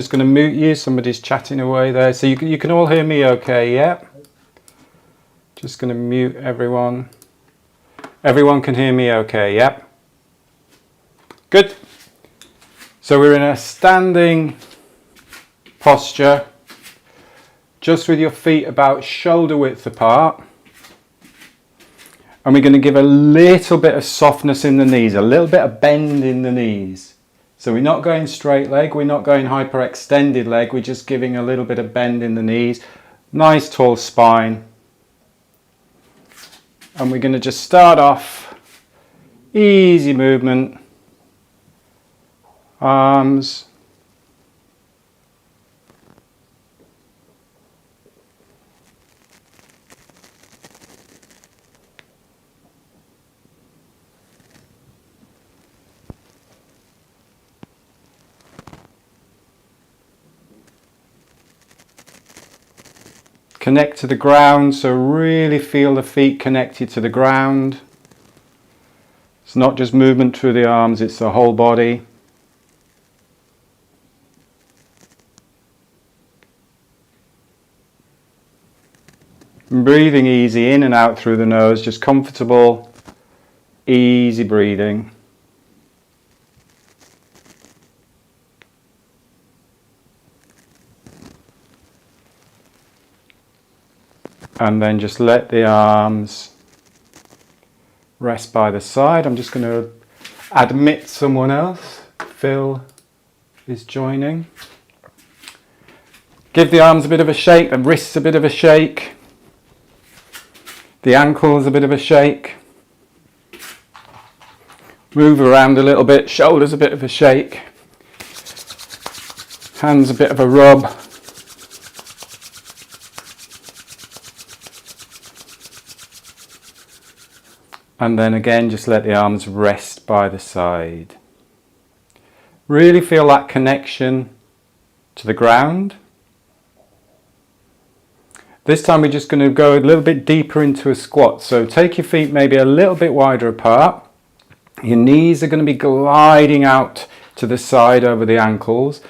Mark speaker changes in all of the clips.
Speaker 1: Just going to mute you, somebody's chatting away there. So you can all hear me okay, yeah? Just going to mute everyone. Everyone can hear me okay, yeah? Good. So we're in a standing posture, just with your feet about shoulder width apart. And we're going to give a little bit of softness in the knees, a little bit of bend in the knees. So we're not going straight leg, we're not going hyperextended leg, we're just giving a little bit of bend in the knees. Nice tall spine. And we're going to just start off, easy movement, arms, connect to the ground, so really feel the feet connected to the ground. It's not just movement through the arms, it's the whole body. And breathing easy in and out through the nose, just comfortable, easy breathing. And then just let the arms rest by the side. I'm just going to admit someone else. Phil is joining. Give the arms a bit of a shake, the wrists a bit of a shake, the ankles a bit of a shake. Move around a little bit, shoulders a bit of a shake, hands a bit of a rub. And then again, just let the arms rest by the side. Really feel that connection to the ground. This time we're just going to go a little bit deeper into a squat. So take your feet maybe a little bit wider apart. Your knees are going to be gliding out to the side over the ankles.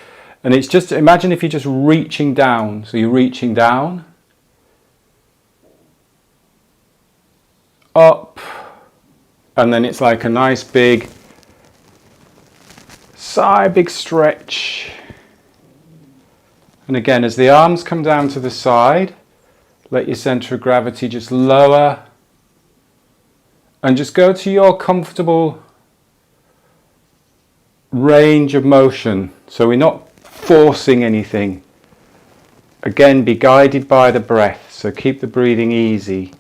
Speaker 1: And it's just, imagine if you're just reaching down. So you're reaching down, up, and then it's like a nice big sigh, big stretch. And again, as the arms come down to the side, let your center of gravity just lower and just go to your comfortable range of motion. So we're not forcing anything. Again, be guided by the breath. So keep the breathing easy.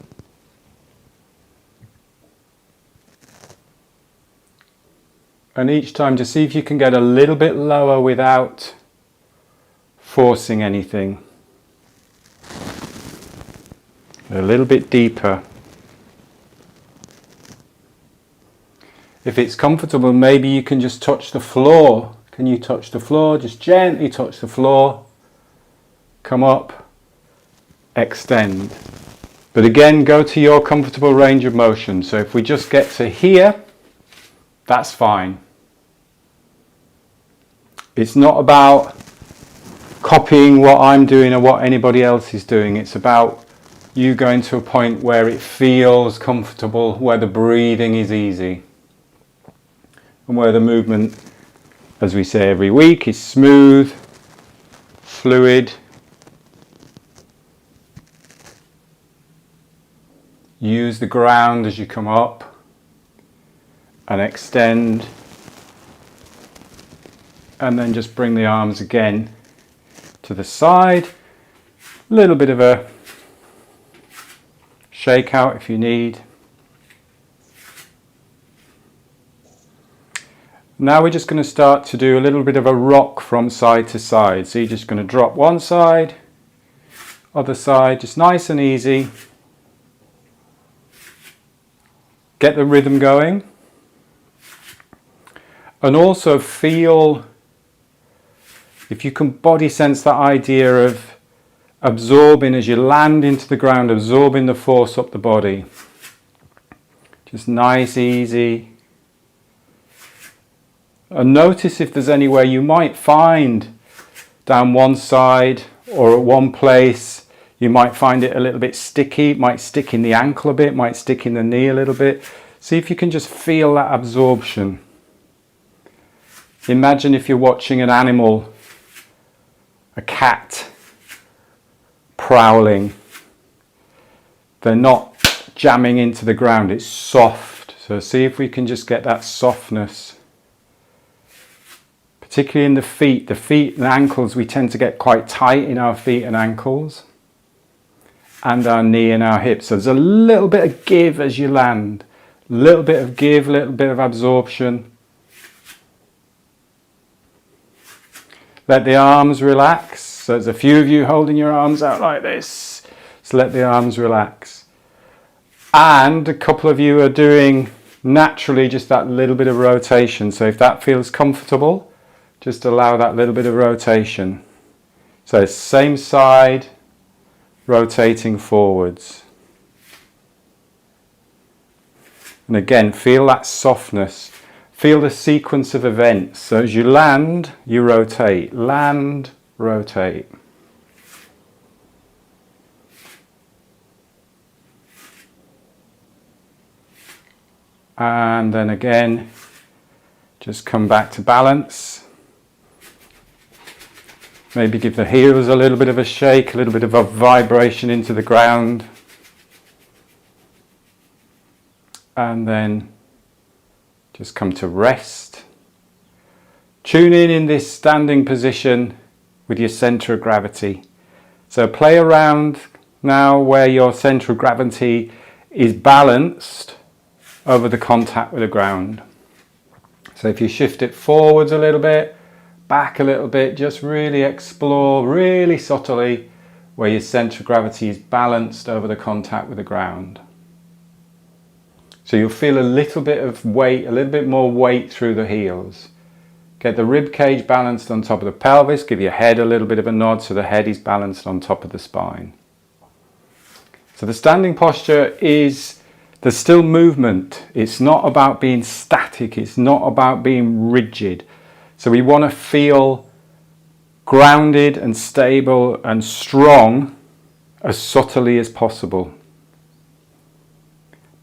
Speaker 1: And each time just see if you can get a little bit lower without forcing anything. A little bit deeper. If it's comfortable, maybe you can just touch the floor. Can you touch the floor? Just gently touch the floor. Come up, extend. But again, go to your comfortable range of motion. So if we just get to here, that's fine. It's not about copying what I'm doing or what anybody else is doing. It's about you going to a point where it feels comfortable, where the breathing is easy, and where the movement, as we say every week, is smooth, fluid. Use the ground as you come up and extend, and then just bring the arms again to the side. A little bit of a shake out if you need. Now we're just going to start to do a little bit of a rock from side to side. So you're just going to drop one side, other side, just nice and easy. Get the rhythm going. And also feel, if you can body sense that idea of absorbing as you land into the ground, absorbing the force up the body. Just nice, easy. And notice if there's anywhere you might find down one side or at one place. You might find it a little bit sticky. It might stick in the ankle a bit, might stick in the knee a little bit. See if you can just feel that absorption. Imagine if you're watching an animal, a cat, prowling. They're not jamming into the ground, it's soft. So see if we can just get that softness. Particularly in the feet and ankles, we tend to get quite tight in our feet and ankles. And our knee and our hips. So there's a little bit of give as you land. A little bit of give, a little bit of absorption. Let the arms relax. So there's a few of you holding your arms out like this. So let the arms relax. And a couple of you are doing naturally just that little bit of rotation. So if that feels comfortable, just allow that little bit of rotation. So same side, rotating forwards. And again, feel that softness. Feel the sequence of events. So as you land, you rotate. Land, rotate. And then again, just come back to balance. Maybe give the heels a little bit of a shake, a little bit of a vibration into the ground. And then just come to rest. Tune in this standing position with your center of gravity. So play around now where your center of gravity is balanced over the contact with the ground. So if you shift it forwards a little bit, back a little bit, just really explore really subtly where your center of gravity is balanced over the contact with the ground. So you'll feel a little bit of weight, a little bit more weight through the heels. Get the rib cage balanced on top of the pelvis, give your head a little bit of a nod so the head is balanced on top of the spine. So the standing posture is, there's still movement. It's not about being static, it's not about being rigid. So we want to feel grounded and stable and strong as subtly as possible.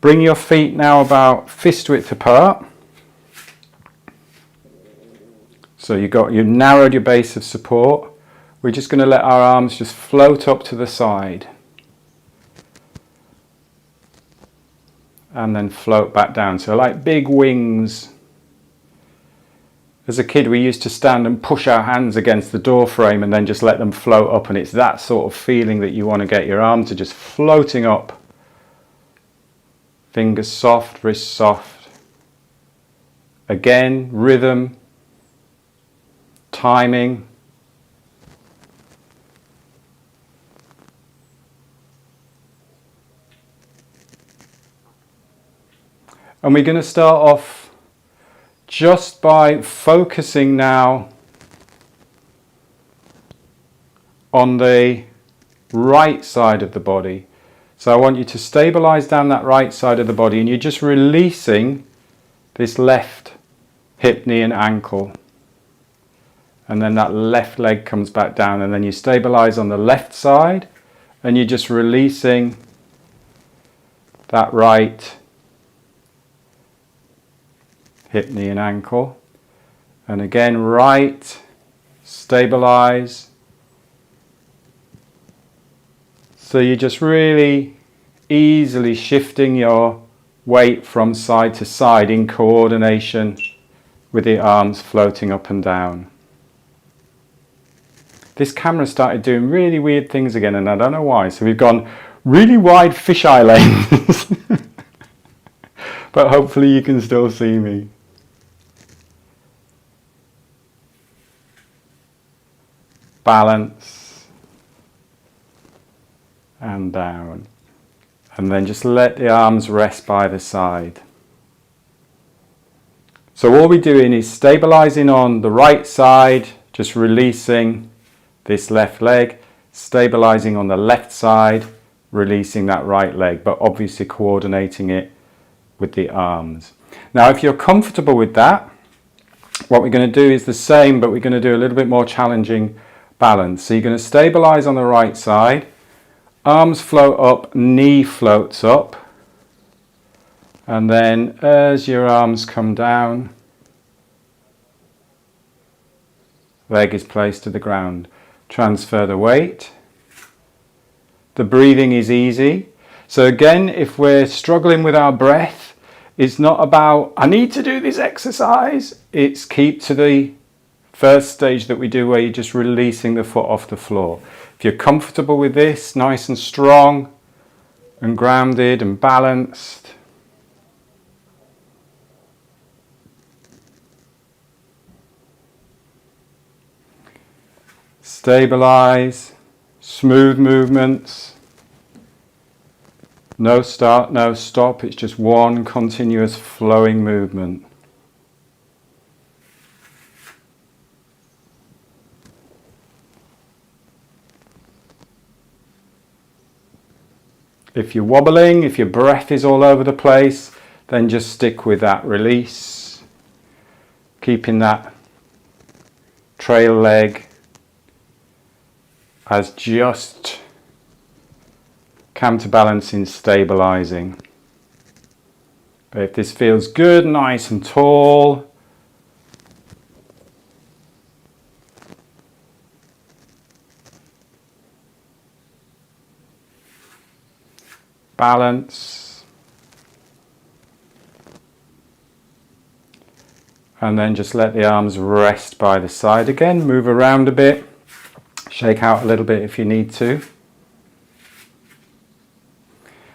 Speaker 1: Bring your feet now about fist width apart. So you've narrowed your base of support. We're just going to let our arms just float up to the side. And then float back down. So like big wings. As a kid, we used to stand and push our hands against the door frame and then just let them float up. And it's that sort of feeling that you want to get your arms to just floating up. Fingers soft, wrists soft. Again, rhythm, timing. And we're going to start off just by focusing now on the right side of the body. So I want you to stabilize down that right side of the body and you're just releasing this left hip, knee and ankle. And then that left leg comes back down and then you stabilize on the left side and you're just releasing that right hip, knee and ankle. And again, right, stabilize. So you're just really easily shifting your weight from side to side in coordination with the arms floating up and down. This camera started doing really weird things again and I don't know why. So we've gone really wide fisheye lens. But hopefully you can still see me. Balance. And down. And then just let the arms rest by the side. So all we're doing is stabilizing on the right side, just releasing this left leg, stabilizing on the left side, releasing that right leg, but obviously coordinating it with the arms. Now if you're comfortable with that, what we're going to do is the same, but we're going to do a little bit more challenging balance. So you're going to stabilize on the right side, arms float up, knee floats up, and then as your arms come down, leg is placed to the ground. Transfer the weight. The breathing is easy. So again, if we're struggling with our breath, it's not about, I need to do this exercise. It's keep to the first stage that we do where you're just releasing the foot off the floor. If you're comfortable with this, nice and strong and grounded and balanced. Stabilize, smooth movements. No start, no stop, it's just one continuous flowing movement. If you're wobbling, if your breath is all over the place, then just stick with that release. Keeping that trail leg as just counterbalancing, stabilizing. But if this feels good, nice and tall, balance, and then just let the arms rest by the side again. Move around a bit, shake out a little bit if you need to.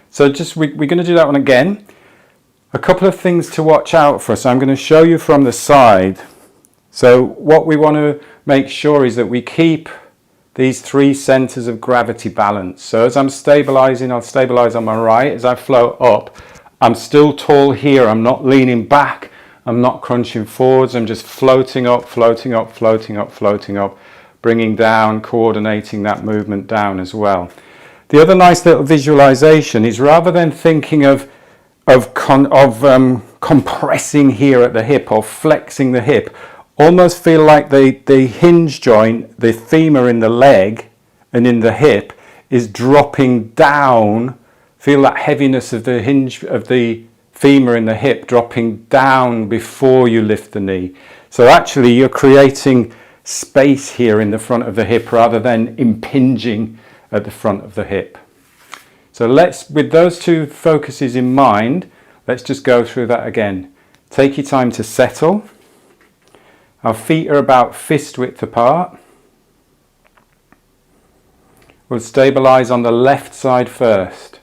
Speaker 1: So just we're going to do that one again. A couple of things to watch out for. So I'm going to show you from the side. So what we want to make sure is that we keep these three centers of gravity balanced. So as I'm stabilizing, I'll stabilize on my right. As I float up, I'm still tall here. I'm not leaning back. I'm not crunching forwards. I'm just floating up, floating up, floating up, floating up, bringing down, coordinating that movement down as well. The other nice little visualization is rather than thinking of compressing here at the hip or flexing the hip, almost feel like the hinge joint, the femur in the leg and in the hip is dropping down. Feel that heaviness of the hinge of the femur in the hip dropping down before you lift the knee. So actually you're creating space here in the front of the hip rather than impinging at the front of the hip. So let's, with those two focuses in mind, let's just go through that again. Take your time to settle. Our feet are about fist width apart. We'll stabilize on the left side first.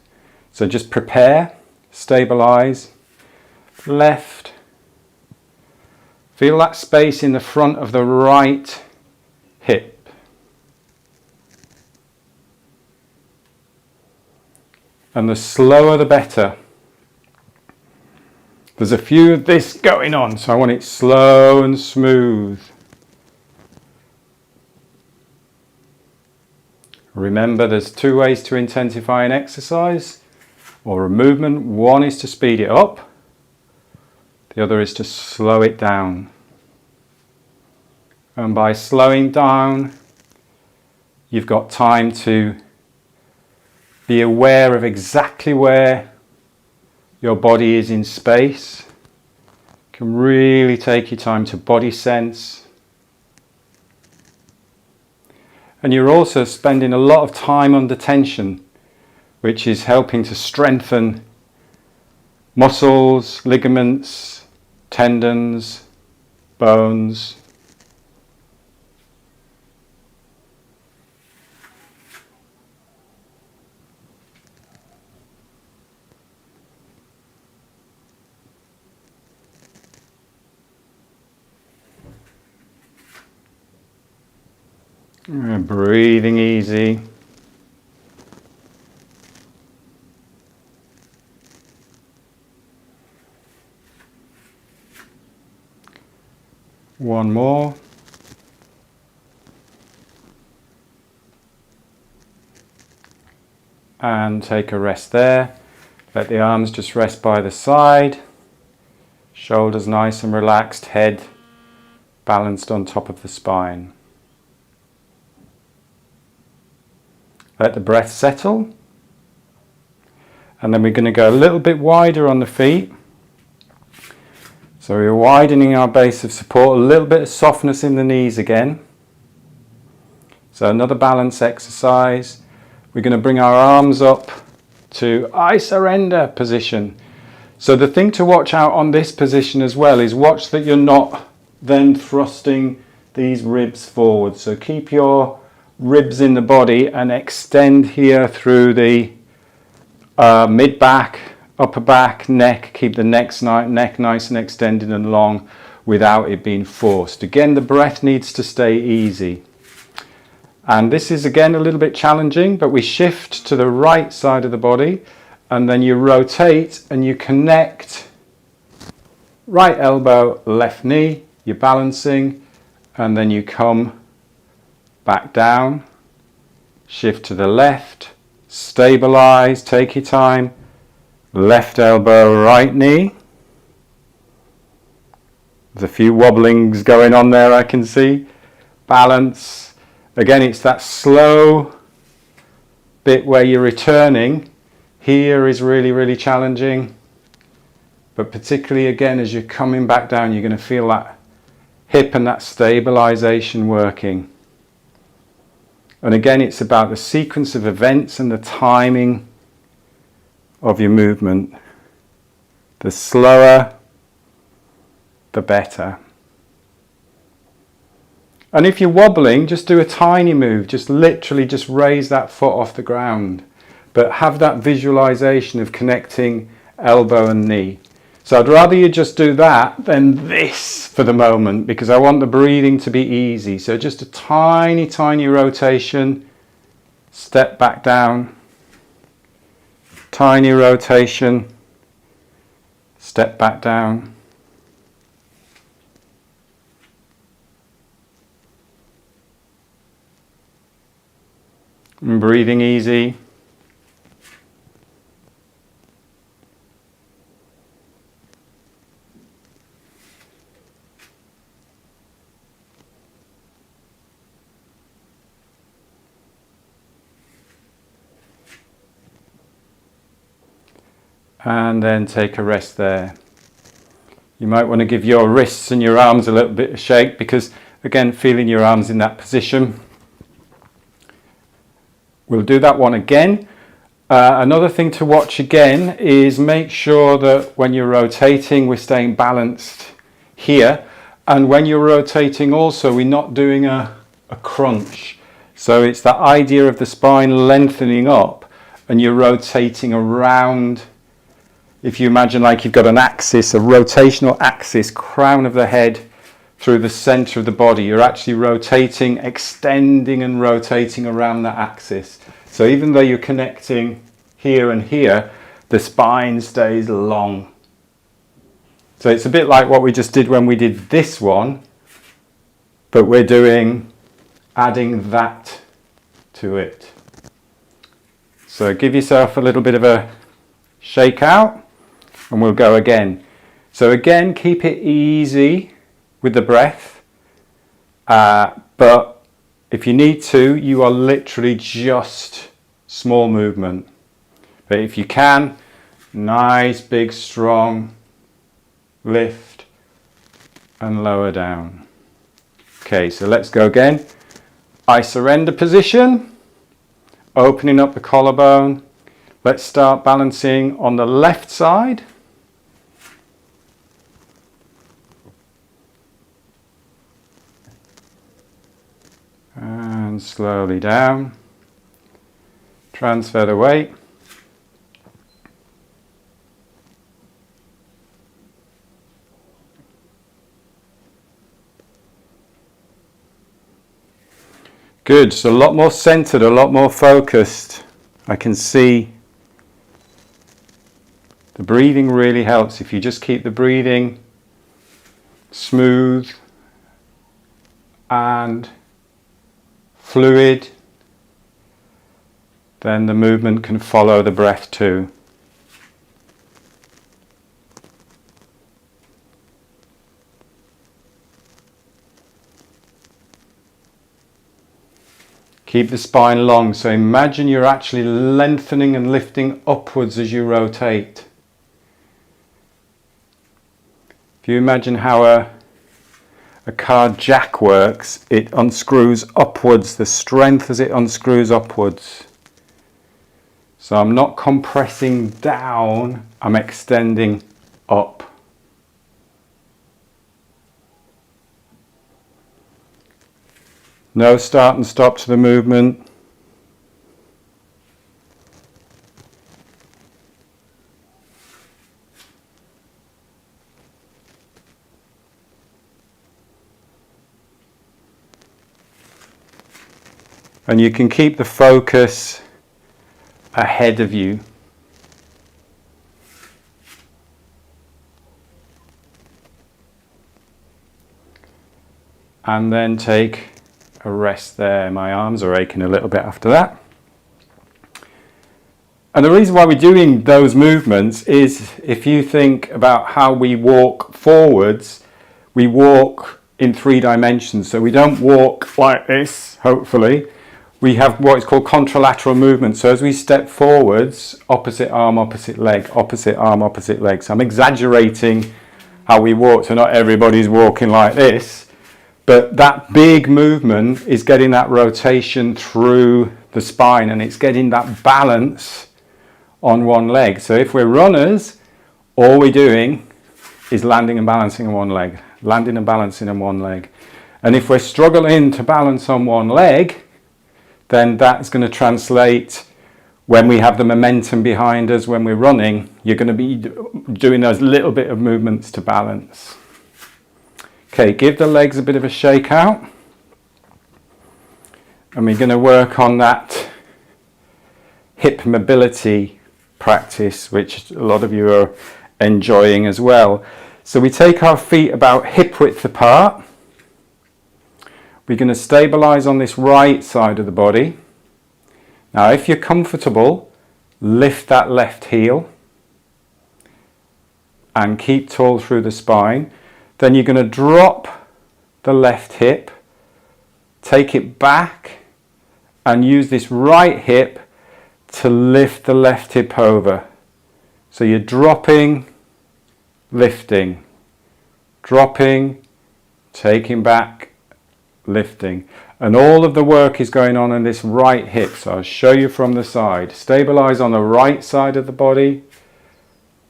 Speaker 1: So just prepare, stabilize, left. Feel that space in the front of the right hip. And the slower the better. There's a few of this going on, so I want it slow and smooth. Remember, there's two ways to intensify an exercise or a movement. One is to speed it up. The other is to slow it down. And by slowing down, you've got time to be aware of exactly where your body is in space. You can really take your time to body sense. And you're also spending a lot of time under tension, which is helping to strengthen muscles, ligaments, tendons, bones. Breathing easy. One more. And take a rest there. Let the arms just rest by the side. Shoulders nice and relaxed, head balanced on top of the spine. Let the breath settle. And then we're going to go a little bit wider on the feet. So we're widening our base of support, a little bit of softness in the knees again. So another balance exercise. We're going to bring our arms up to I surrender position. So the thing to watch out on this position as well is watch that you're not then thrusting these ribs forward. So keep your ribs in the body and extend here through the mid-back, upper back, neck. Keep the neck nice and extended and long without it being forced. Again, the breath needs to stay easy. And this is again a little bit challenging, but we shift to the right side of the body and then you rotate and you connect right elbow, left knee, you're balancing, and then you come back down, shift to the left, stabilize, take your time, left elbow, right knee. There's a few wobblings going on there I can see. Balance. Again, it's that slow bit where you're returning. Here is really, really challenging. But particularly again, as you're coming back down, you're going to feel that hip and that stabilization working. And again, it's about the sequence of events and the timing of your movement. The slower, the better. And if you're wobbling, just do a tiny move. Just literally just raise that foot off the ground. But have that visualization of connecting elbow and knee. So I'd rather you just do that than this for the moment, because I want the breathing to be easy. So just a tiny, tiny rotation. Step back down. Tiny rotation. Step back down. And breathing easy. And then take a rest there. You might want to give your wrists and your arms a little bit of shake, because again, feeling your arms in that position. We'll do that one again. Another thing to watch again is make sure that when you're rotating, we're staying balanced here. And when you're rotating also, we're not doing a crunch. So it's that idea of the spine lengthening up and you're rotating around. If you imagine like you've got an axis, a rotational axis, crown of the head through the center of the body, you're actually rotating, extending and rotating around that axis. So even though you're connecting here and here, the spine stays long. So it's a bit like what we just did when we did this one, but we're adding that to it. So give yourself a little bit of a shake out and we'll go again. So again, keep it easy with the breath, but if you need to, you are literally just small movement. But if you can, nice, big, strong lift and lower down. Okay, so let's go again. I surrender position, opening up the collarbone. Let's start balancing on the left side. And slowly down. Transfer the weight. Good, so a lot more centered, a lot more focused. I can see the breathing really helps. If you just keep the breathing smooth and fluid, then the movement can follow the breath too. Keep the spine long. So imagine you're actually lengthening and lifting upwards as you rotate. If you imagine how a car jack works, it unscrews upwards, the strength as it unscrews upwards. So I'm not compressing down, I'm extending up. No start and stop to the movement. And you can keep the focus ahead of you. And then take a rest there. My arms are aching a little bit after that. And the reason why we're doing those movements is, if you think about how we walk forwards, we walk in 3 dimensions. So we don't walk like this, hopefully. We have what is called contralateral movement. So as we step forwards, opposite arm, opposite leg, opposite arm, opposite leg. So I'm exaggerating how we walk, so not everybody's walking like this. But that big movement is getting that rotation through the spine, and it's getting that balance on one leg. So if we're runners, all we're doing is landing and balancing on one leg, landing and balancing on one leg. And if we're struggling to balance on one leg, then that's going to translate when we have the momentum behind us when we're running. You're going to be doing those little bit of movements to balance. Okay, give the legs a bit of a shake out. And we're going to work on that hip mobility practice, which a lot of you are enjoying as well. So we take our feet about hip width apart. We're going to stabilize on this right side of the body. Now, if you're comfortable, lift that left heel and keep tall through the spine. Then you're going to drop the left hip, take it back, and use this right hip to lift the left hip over. So you're dropping, lifting, dropping, taking back, lifting. And all of the work is going on in this right hip. So I'll show you from the side. Stabilize on the right side of the body.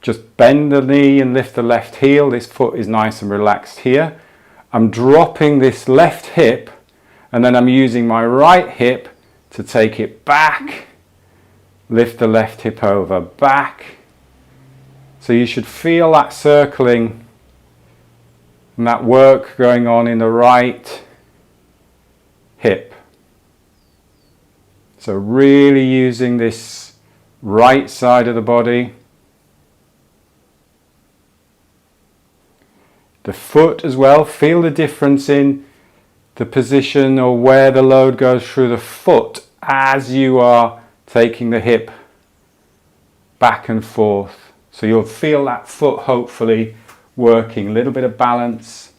Speaker 1: Just bend the knee and lift the left heel. This foot is nice and relaxed here. I'm dropping this left hip, and then I'm using my right hip to take it back, lift the left hip over, back. So you should feel that circling and that work going on in the right hip. So really using this right side of the body. The foot as well, feel the difference in the position or where the load goes through the foot as you are taking the hip back and forth. So you'll feel that foot hopefully working, a little bit of balance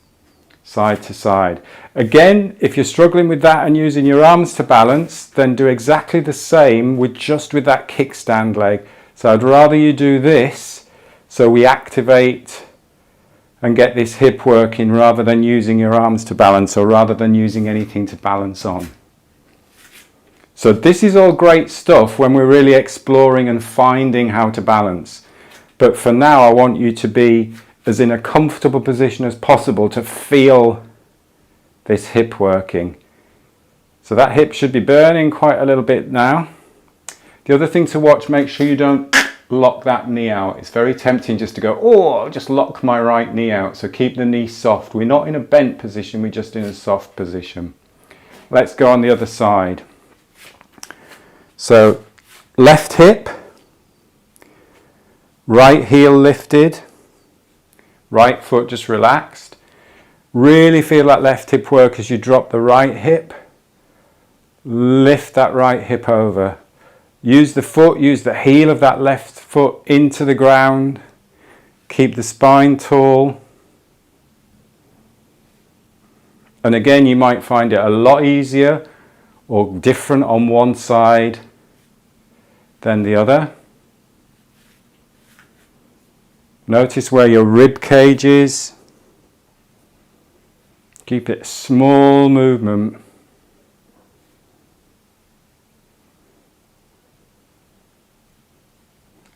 Speaker 1: side to side. Again, if you're struggling with that and using your arms to balance, then do exactly the same with that kickstand leg. So I'd rather you do this so we activate and get this hip working rather than using your arms to balance, or rather than using anything to balance on. So this is all great stuff when we're really exploring and finding how to balance. But for now, I want you to be as in a comfortable position as possible to feel this hip working. So that hip should be burning quite a little bit now. The other thing to watch, make sure you don't lock that knee out. It's very tempting just to go, oh, I'll just lock my right knee out. So keep the knee soft. We're not in a bent position, we're just in a soft position. Let's go on the other side. So left hip, right heel lifted, right foot just relaxed. Really feel that left hip work as you drop the right hip. Lift that right hip over. Use the foot, use the heel of that left foot into the ground. Keep the spine tall. And again, you might find it a lot easier or different on one side than the other. Notice where your rib cage is. Keep it a small movement.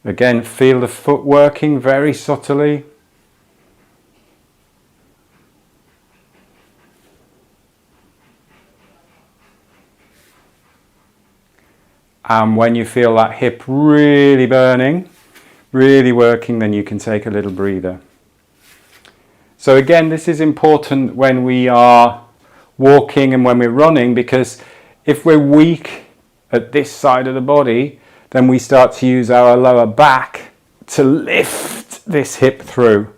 Speaker 1: Again, feel the foot working very subtly. And when you feel that hip really burning, really working, then you can take a little breather. So again, this is important when we are walking and when we're running, because if we're weak at this side of the body, then we start to use our lower back to lift this hip through.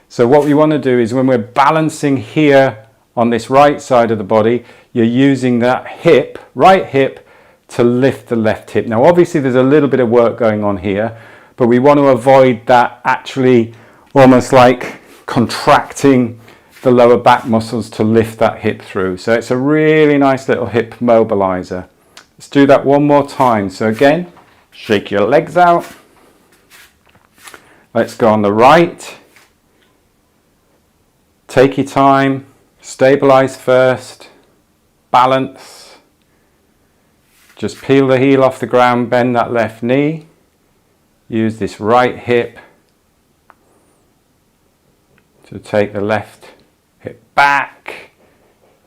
Speaker 1: So what we want to do is when we're balancing here on this right side of the body, you're using that hip, right hip, to lift the left hip. Now obviously there's a little bit of work going on here, but we want to avoid that actually almost like contracting the lower back muscles to lift that hip through. So it's a really nice little hip mobilizer. Let's do that one more time. So again, shake your legs out. Let's go on the right. Take your time, stabilize first, balance. Just peel the heel off the ground, bend that left knee. Use this right hip to take the left hip back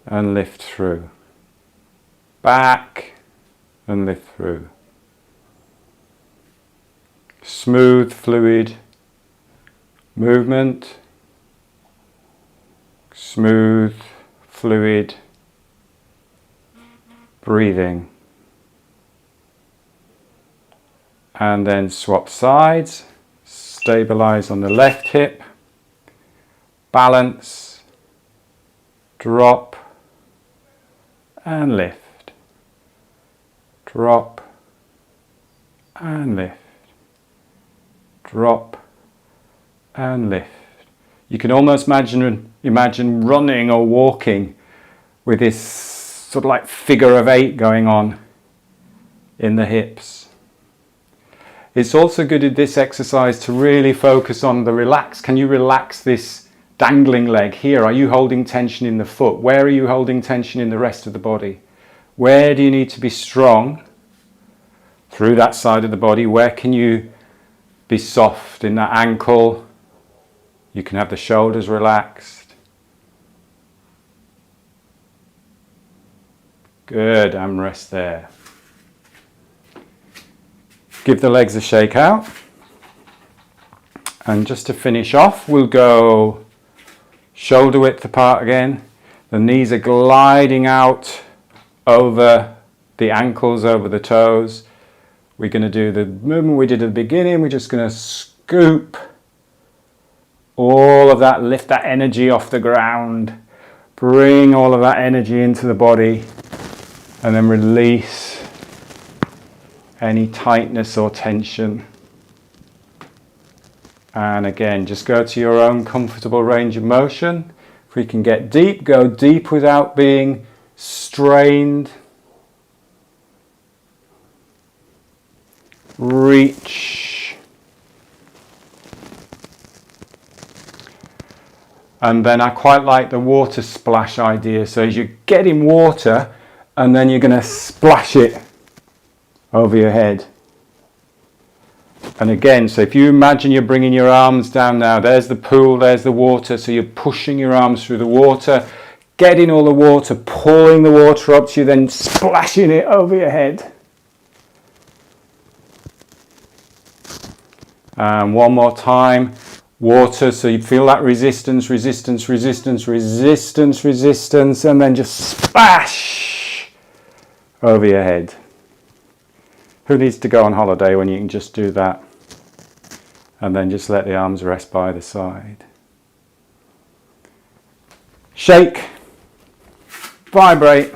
Speaker 1: and lift through. Back and lift through. Smooth, fluid movement. Smooth, fluid breathing. And then swap sides, stabilize on the left hip, balance, drop and lift, drop and lift, drop and lift. You can almost imagine running or walking with this sort of like figure of 8 going on in the hips. It's also good at this exercise to really focus on the relax. Can you relax this dangling leg here? Are you holding tension in the foot? Where are you holding tension in the rest of the body? Where do you need to be strong through that side of the body? Where can you be soft in that ankle? You can have the shoulders relaxed. Good, and rest there. Give the legs a shake out. And just to finish off, we'll go shoulder width apart again. The knees are gliding out over the ankles, over the toes. We're going to do the movement we did at the beginning. We're just going to scoop all of that, lift that energy off the ground, bring all of that energy into the body, and then release any tightness or tension. And again, just go to your own comfortable range of motion. If we can get deep, go deep without being strained. Reach. And then I quite like the water splash idea. So as you're getting water, and then you're going to splash it over your head. And again, so if you imagine you're bringing your arms down now, there's the pool, there's the water, so you're pushing your arms through the water, getting all the water, pulling the water up to you, then splashing it over your head. And one more time, water, so you feel that resistance, resistance, resistance, resistance, resistance, and then just splash over your head. Who needs to go on holiday when you can just do that? And then just let the arms rest by the side. Shake, vibrate,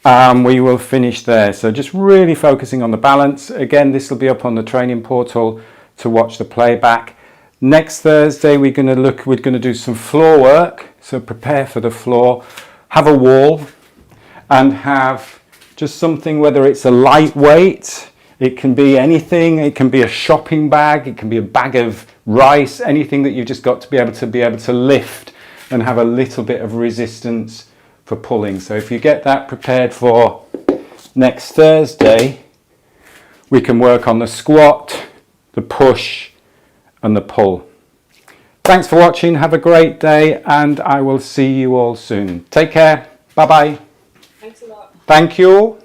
Speaker 1: and we will finish there. So just really focusing on the balance. Again, this will be up on the training portal to watch the playback. Next Thursday, we're going to do some floor work. So prepare for the floor. Have a wall. and have just something, whether it's a lightweight, it can be anything, it can be a shopping bag, it can be a bag of rice, anything that you've just got to be able to lift and have a little bit of resistance for pulling. So if you get that prepared for next Thursday, we can work on the squat, the push and the pull. Thanks for watching, have a great day, and I will see you all soon. Take care, bye bye.
Speaker 2: Thanks a lot.
Speaker 1: Thank you all.